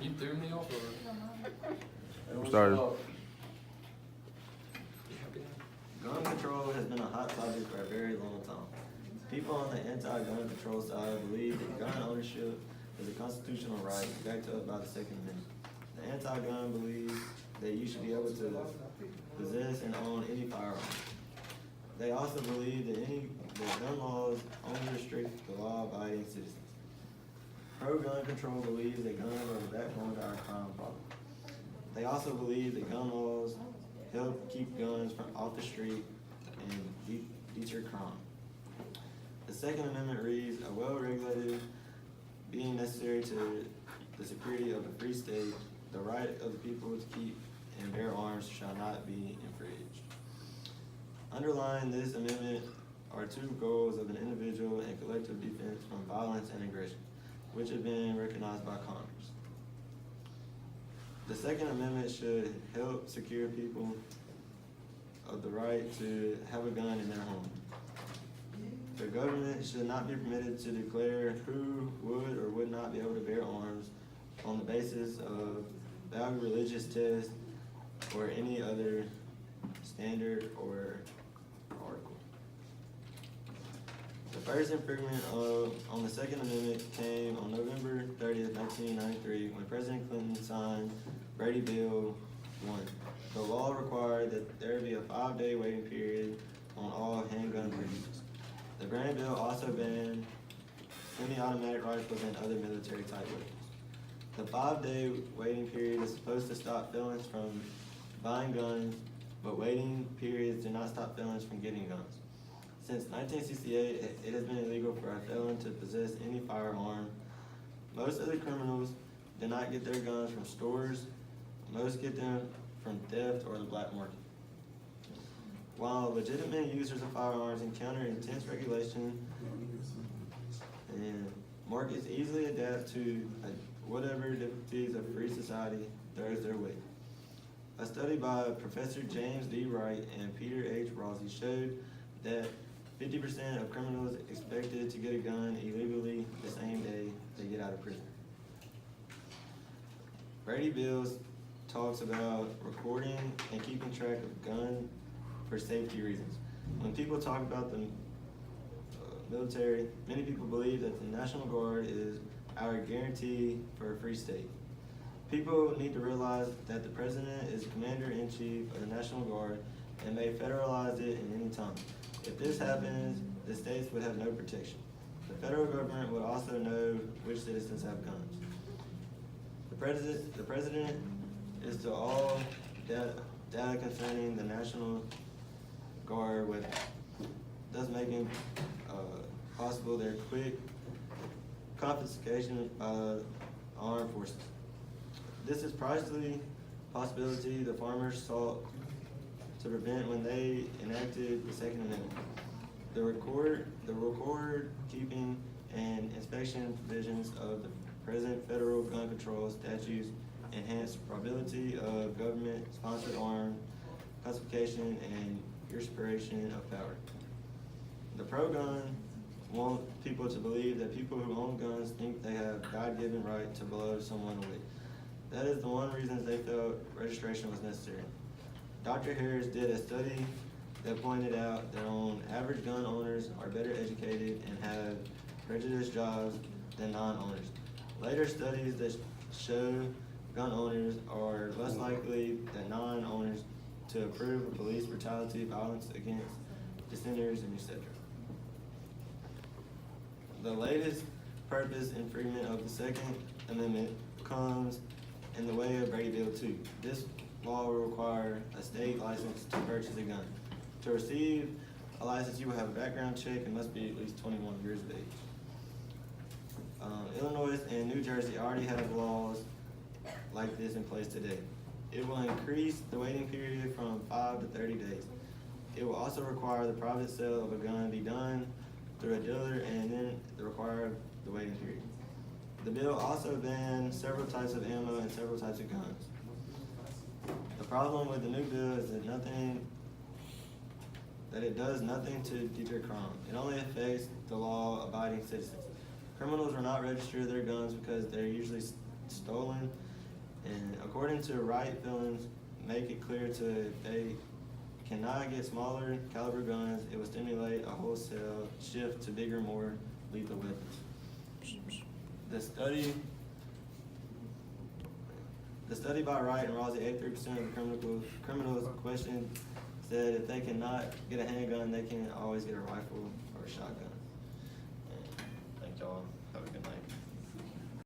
You threw me off or? I'm started. You happy now? Gun control has been a hot topic for a very long time. People on the anti-gun control side believe that gun ownership is a constitutional right backed up by the Second Amendment. The anti-gun believe that you should be able to possess and own any firearm. They also believe that gun laws only restrict the law-abiding citizens. Pro-gun control believes that guns are the backbone to our crime problem. They also believe that gun laws help keep guns off the street and deter crime. The Second Amendment reads, a well-regulated being necessary to the security of a free state, the right of the people to keep and bear arms shall not be infringed. Underlying this amendment are two goals of an individual and collective defense from violence and aggression, which have been recognized by Congress. The Second Amendment should help secure people of the right to have a gun in their home. The government should not be permitted to declare who would or would not be able to bear arms on the basis of valid religious tests or any other standard or article. The first infringement on the Second Amendment came on November 30th, 1993, when President Clinton signed Brady Bill 1. The law required that there be a 5-day waiting period on all handgun purchases. The Brady Bill also banned semi-automatic rifles and other military-type weapons. The 5-day waiting period is supposed to stop felons from buying guns, but waiting periods do not stop felons from getting guns. Since 1968, it has been illegal for a felon to possess any firearm. Most of the criminals do not get their guns from stores. Most get them from theft or the black market. While legitimate users of firearms encounter intense regulation and markets easily adapt to whatever difficulties a free society throws their way. A study by Professor James D. Wright and Peter H. Rossi showed that 50% of criminals expected to get a gun illegally the same day they get out of prison. Brady Bills talks about recording and keeping track of guns for safety reasons. When people talk about the military, many people believe that the National Guard is our guarantee for a free state. People need to realize that the President is Commander-in-Chief of the National Guard and may federalize it at any time. If this happens, the states would have no protection. The federal government would also know which citizens have guns. The President is to all data concerning the National Guard weapons, thus making possible their quick confiscation by armed forces. This is precisely a possibility the farmers sought to prevent when they enacted the Second Amendment. The record keeping and inspection provisions of the present federal gun control statutes enhance probability of government-sponsored armed confiscation and usurpation of power. The pro-gun want people to believe that people who own guns think they have God-given right to blow someone away. That is the one reason they felt registration was necessary. Dr. Harris did a study that pointed out that on average gun owners are better educated and have prejudiced jobs than non-owners. Later studies that show gun owners are less likely than non-owners to approve of police brutality, violence against dissenters, and etc. The latest purpose infringement of the Second Amendment comes in the way of Brady Bill 2. This law will require a state license to purchase a gun. To receive a license, you will have a background check and must be at least 21 years of age. Illinois and New Jersey already have laws like this in place today. It will increase the waiting period from 5 to 30 days. It will also require the private sale of a gun be done through a dealer and then require the waiting period. The bill also bans several types of ammo and several types of guns. The problem with the new bill is that it does nothing to deter crime. It only affects the law-abiding citizens. Criminals will not register their guns because they're usually stolen And according to Wright, feelings make it clear to if they cannot get smaller caliber guns, it will stimulate a wholesale shift to bigger, more lethal weapons. The study by Wright and Rossi, 83% of the criminals questioned said if they cannot get a handgun, they can always get a rifle or a shotgun. And thank y'all.